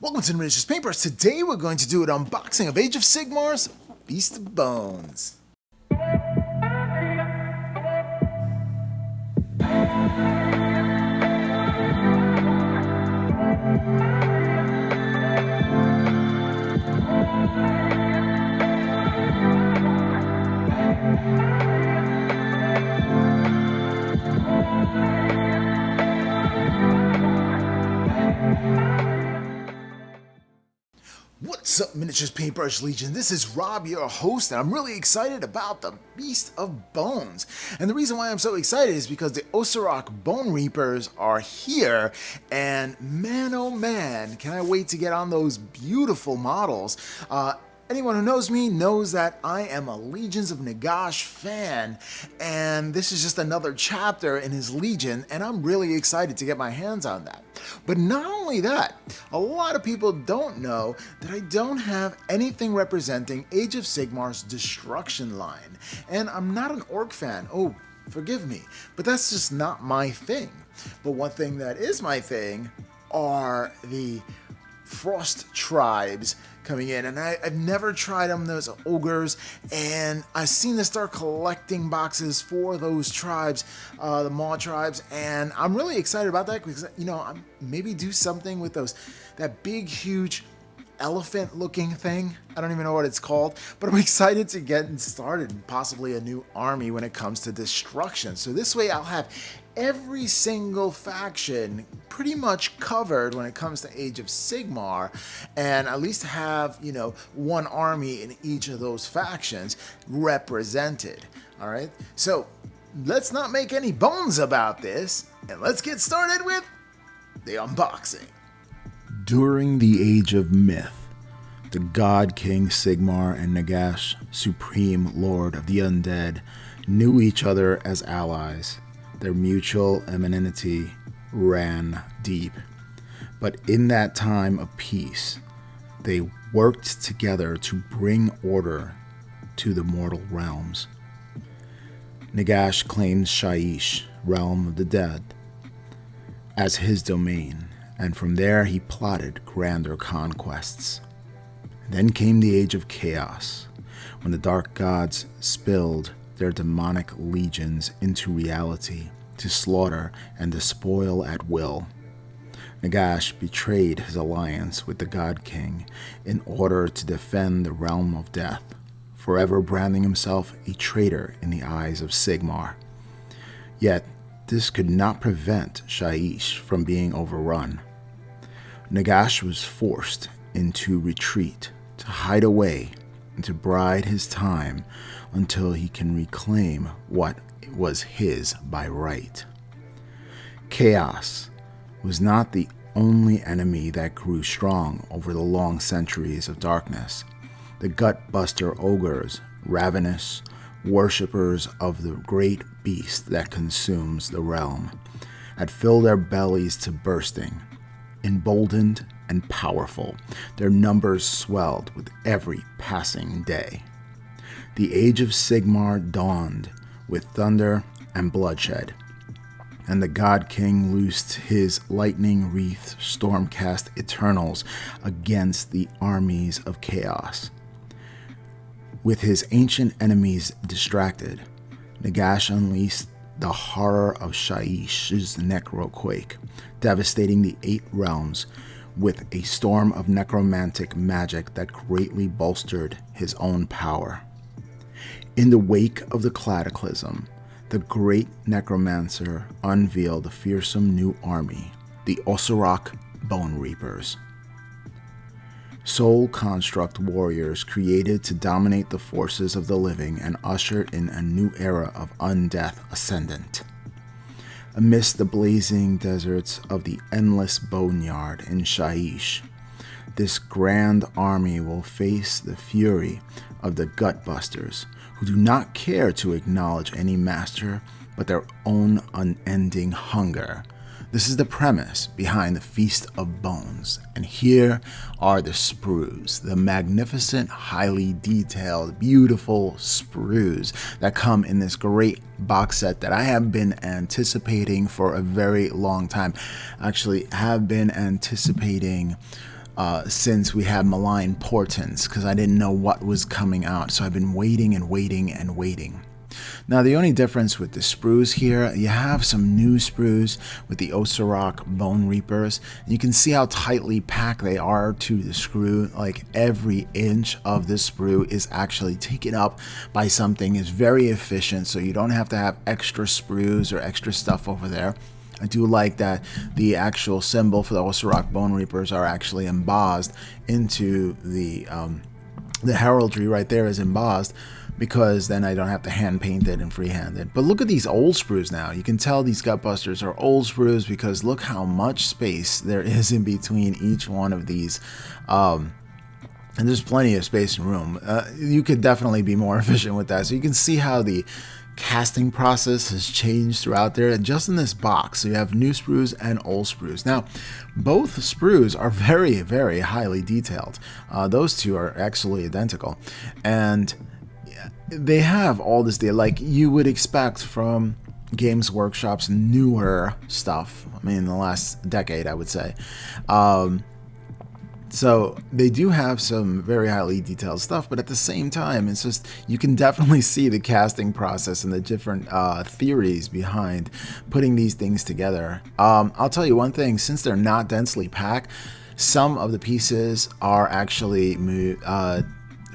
Welcome to the Miniatures Paintbrush. Today we're going to do an unboxing of Age of Sigmar's Beast of Bones. What's up, Miniatures Paintbrush Legion? This is Rob, your host, and I'm really excited about the Beast of Bones. And the reason why I'm so excited is because the Osirak Bone Reapers are here, and man oh man, can I wait to get on those beautiful models. Anyone who knows me knows that I am a Legions of Nagash fan, and this is just another chapter in his Legion, and I'm really excited to get my hands on that. But not only that, a lot of people don't know that I don't have anything representing Age of Sigmar's Destruction line, and I'm not an Orc fan. Oh, forgive me, but that's just not my thing. But one thing that is my thing are the Frost tribes coming in, and I've never tried them, those ogres, and I've seen them start collecting boxes for those tribes, the Maw tribes, and I'm really excited about that because, you know, I'm maybe do something with that big, huge elephant looking thing. I don't even know what it's called, but I'm excited to get started and possibly a new army when it comes to destruction. So this way I'll have every single faction pretty much covered when it comes to Age of Sigmar, and at least have, you know, one army in each of those factions represented. All right, so let's not make any bones about this, and let's get started with the unboxing. During the Age of Myth, the God King Sigmar and Nagash, Supreme Lord of the Undead, knew each other as allies. Their mutual enmity ran deep. But in that time of peace, they worked together to bring order to the mortal realms. Nagash claimed Shaiish, Realm of the Dead, as his domain, and from there he plotted grander conquests. Then came the Age of Chaos, when the Dark Gods spilled their demonic legions into reality to slaughter and despoil at will. Nagash betrayed his alliance with the God King in order to defend the realm of death, forever branding himself a traitor in the eyes of Sigmar. Yet, this could not prevent Shaiish from being overrun. Nagash was forced into retreat to hide away and to bide his time until he can reclaim what was his by right. Chaos was not the only enemy that grew strong over the long centuries of darkness. The gut-buster ogres, ravenous worshippers of the great beast that consumes the realm, had filled their bellies to bursting. Emboldened and powerful, their numbers swelled with every passing day. The Age of Sigmar dawned with thunder and bloodshed, and the God King loosed his lightning-wreathed stormcast Eternals against the armies of chaos. With his ancient enemies distracted, Nagash unleashed the horror of Shaiish's necroquake, devastating the 8 realms with a storm of necromantic magic that greatly bolstered his own power. In the wake of the cataclysm, the great necromancer unveiled a fearsome new army, the Osirak Bone Reapers. Soul construct warriors created to dominate the forces of the living and usher in a new era of undeath ascendant. Amidst the blazing deserts of the endless boneyard in Shaiish, this grand army will face the fury of the Gutbusters, who do not care to acknowledge any master but their own unending hunger. This is the premise behind the Feast of Bones, and here are the sprues, the magnificent, highly detailed, beautiful sprues that come in this great box set that I have been anticipating for a very long time. Actually, have been anticipating since we had Maligin Portance, because I didn't know what was coming out. So I've been waiting and waiting and waiting. Now, the only difference with the sprues here, you have some new sprues with the Osorok Bone Reapers. You can see how tightly packed they are to the screw. Like every inch of this sprue is actually taken up by something. It's very efficient, so you don't have to have extra sprues or extra stuff over there. I do like that the actual symbol for the Osorok Bone Reapers are actually embossed into the heraldry right there is embossed, because then I don't have to hand paint it and freehand it. But look at these old sprues now. You can tell these Gutbusters are old sprues because look how much space there is in between each one of these. And there's plenty of space and room. You could definitely be more efficient with that. So you can see how the casting process has changed throughout there, and just in this box. So you have new sprues and old sprues. Now, both sprues are very, very highly detailed. Those two are actually identical. And they have all this data like you would expect from Games Workshop's newer stuff. I mean, in the last decade, I would say. So they do have some very highly detailed stuff, but at the same time, it's just, you can definitely see the casting process and the different theories behind putting these things together. I'll tell you one thing, since they're not densely packed, some of the pieces are actually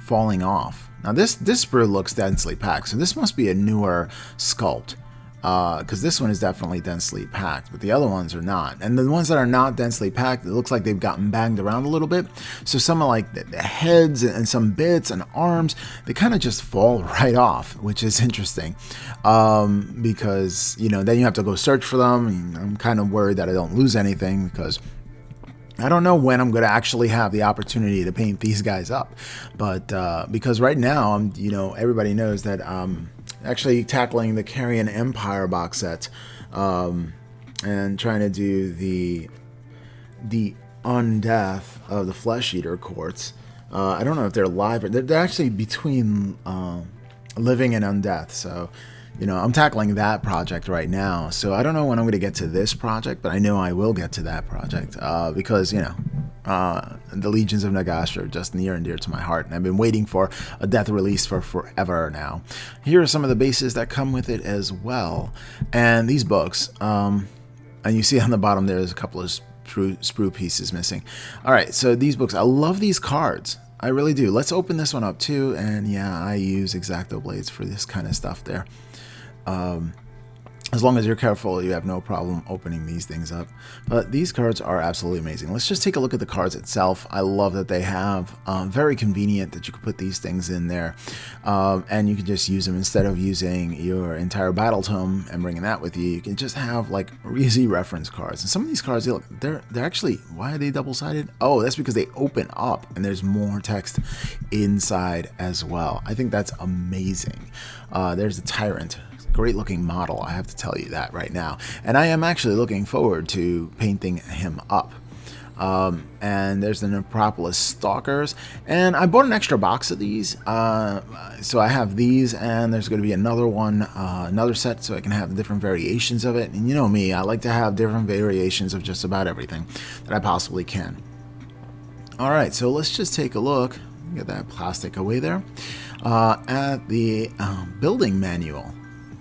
falling off. Now this sprue looks densely packed, so this must be a newer sculpt, because this one is definitely densely packed, but the other ones are not. And the ones that are not densely packed, it looks like they've gotten banged around a little bit. So some of like the heads and some bits and arms, they kind of just fall right off, which is interesting, because then you have to go search for them. And I'm kind of worried that I don't lose anything, because I don't know when I'm going to actually have the opportunity to paint these guys up, but because right now, everybody knows that I'm actually tackling the Carrion Empire box set, and trying to do the undeath of the Flesh Eater quartz. I don't know if they're live, or they're actually between living and undeath, so I'm tackling that project right now. So I don't know when I'm going to get to this project, but I know I will get to that project, because, the Legions of Nagash are just near and dear to my heart, and I've been waiting for a death release for forever now. Here are some of the bases that come with it as well. And these books, and you see on the bottom there's a couple of sprue pieces missing. All right, so these books, I love these cards. I really do. Let's open this one up too, and yeah, I use X-Acto blades for this kind of stuff there. As long as you're careful, you have no problem opening these things up. But these cards are absolutely amazing. Let's just take a look at the cards itself. I love that they have, very convenient that you can put these things in there. And you can just use them instead of using your entire battle tome and bringing that with you. You can just have like easy reference cards. And some of these cards, look, they're actually, why are they double-sided? Oh, that's because they open up and there's more text inside as well. I think that's amazing. There's the Tyrant. Great looking model, I have to tell you that right now. And I am actually looking forward to painting him up. And there's the Necropolis Stalkers. And I bought an extra box of these. So I have these, and there's going to be another one, another set, so I can have the different variations of it. And you know me, I like to have different variations of just about everything that I possibly can. Alright, so let's just take a look. Get that plastic away there. At the building manual.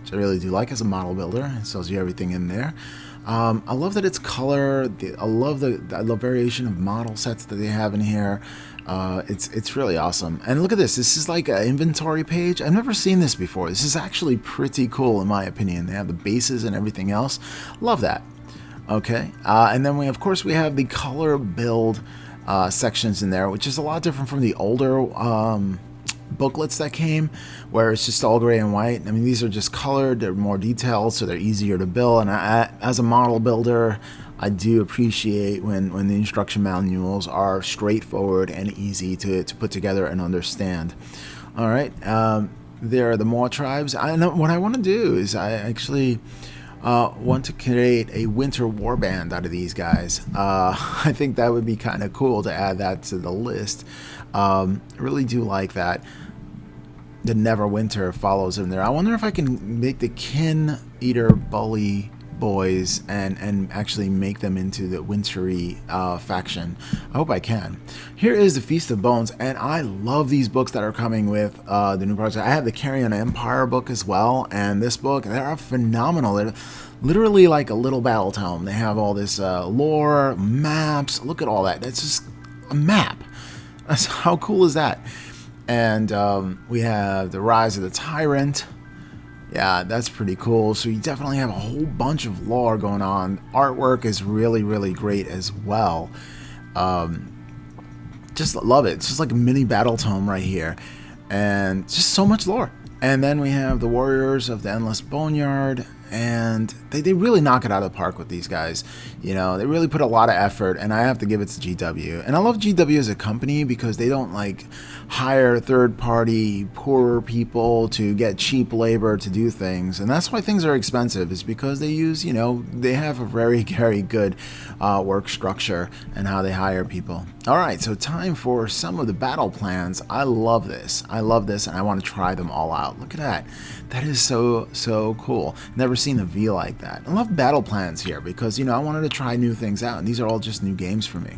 I really do like as a model builder. It tells you everything in there. I love that it's color. I love the variation of model sets that they have in here. It's really awesome. And look at this. This is like an inventory page. I've never seen this before. This is actually pretty cool in my opinion. They have the bases and everything else. Love that. Okay. And then of course we have the color build sections in there, which is a lot different from the older booklets that came, where it's just all gray and white. I mean, these are just colored, they're more detailed, so they're easier to build. And as a model builder, I do appreciate when the instruction manuals are straightforward and easy to put together and understand. All right, there are the Maw tribes. I know what I want to do is I actually want to create a winter warband out of these guys. I think that would be kind of cool to add that to the list. I really do like that. The Neverwinter follows him there. I wonder if I can make the Kin Eater Bully boys and actually make them into the wintry faction. I hope I can. Here is the Feast of Bones, and I love these books that are coming with the new project. I have the Carrion Empire book as well, and this book, they are phenomenal. They're literally like a little battle tome. They have all this lore, maps. Look at all that. That's just a map. That's, how cool is that? And we have the Rise of the Tyrant. Yeah, that's pretty cool. So you definitely have a whole bunch of lore going on. Artwork is really, really great as well. Just love it. It's just like a mini battle tome right here. And just so much lore. And then we have the Warriors of the Endless Boneyard. And they really knock it out of the park with these guys. You know, they really put a lot of effort, and I have to give it to GW. And I love GW as a company because they don't like hire third-party poorer people to get cheap labor to do things. And that's why things are expensive, is because they use, you know, they have a very, very good work structure and how they hire people. All right, so time for some of the battle plans. I love this. I love this, and I want to try them all out. Look at that. That is so, so cool. Never seen a V like that. I love battle plans here because, you know, I wanted to try new things out, and these are all just new games for me.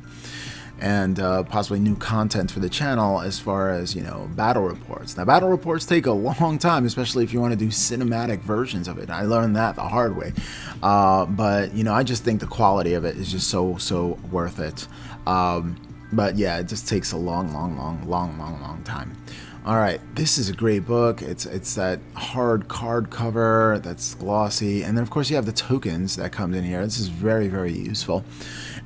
And possibly new content for the channel as far as, you know, battle reports. Now, battle reports take a long time, especially if you want to do cinematic versions of it. I learned that the hard way. But, you know, I just think the quality of it is just so, so worth it. But, yeah, it just takes a long time. All right, this is a great book. It's that hard card cover that's glossy, and then of course you have the tokens that comes in here. This is very, very useful.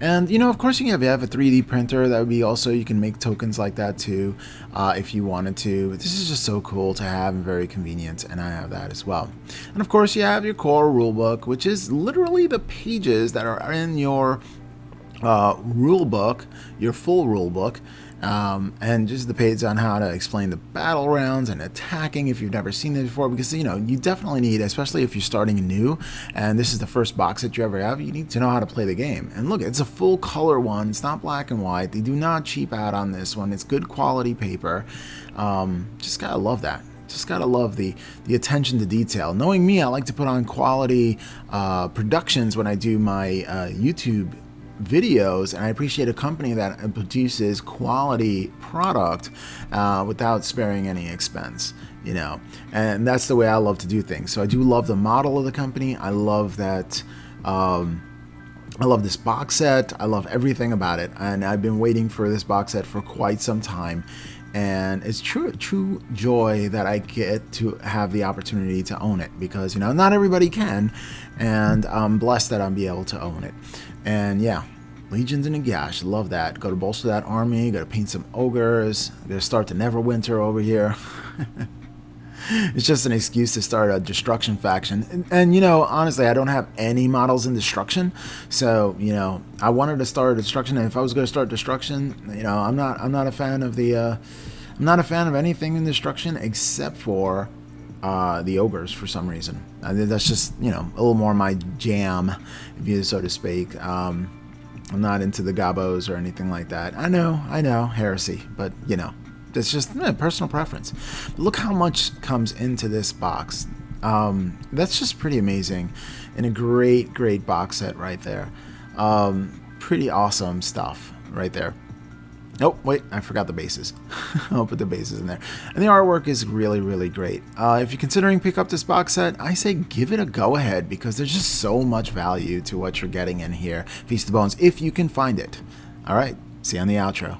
And you know, of course, you have a 3D printer. That would be also, you can make tokens like that too, if you wanted to. But this is just so cool to have and very convenient, and I have that as well. And of course, you have your core rulebook, which is literally the pages that are in your rulebook, your full rulebook. And just the page on how to explain the battle rounds and attacking if you've never seen it before, because you know you definitely need, especially if you're starting new and this is the first box that you ever have, you need to know how to play the game. And look, it's a full color one. It's not black and white. They do not cheap out on this one. It's good quality paper. Just gotta love that. Just gotta love the attention to detail. Knowing me, I like to put on quality productions when I do my YouTube videos, and I appreciate a company that produces quality product without sparing any expense, you know, and that's the way I love to do things. So I do love the model of the company. I love that. I love this box set. I love everything about it, and I've been waiting for this box set for quite some time. And it's true joy that I get to have the opportunity to own it, because you know not everybody can, and I'm blessed that I'll be able to own it. And yeah, Legions in Nagash, love that. Go to bolster that army. Got to paint some ogres. Got to start the Neverwinter over here. It's just an excuse to start a destruction faction. And you know, honestly, I don't have any models in destruction, so you know, I wanted to start a destruction. And if I was going to start destruction, you know, I'm not a fan of the. I'm not a fan of anything in destruction except for the ogres for some reason. That's just, you know, a little more my jam, if you so to speak. I'm not into the gobos or anything like that. I know, heresy, but you know, it's just personal preference. But look how much comes into this box. That's just pretty amazing, and a great box set right there. Pretty awesome stuff right there. Oh, wait, I forgot the bases. I'll put the bases in there. And the artwork is really great. If you're considering pick up this box set, I say give it a go ahead, because there's just so much value to what you're getting in here. Feast of Bones, if you can find it. All right, see you on the outro.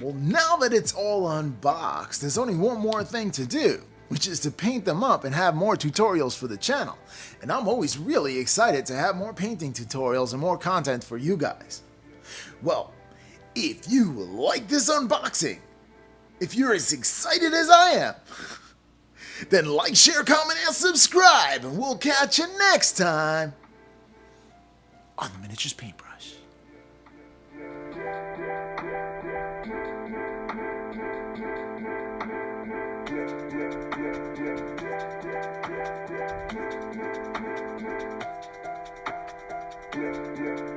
Well, now that it's all unboxed, there's only one more thing to do, which is to paint them up and have more tutorials for the channel. And I'm always really excited to have more painting tutorials and more content for you guys. Well, if you like this unboxing, if you're as excited as I am, then like, share, comment, and subscribe, and we'll catch you next time on the Miniatures Paintbrush. Yeah.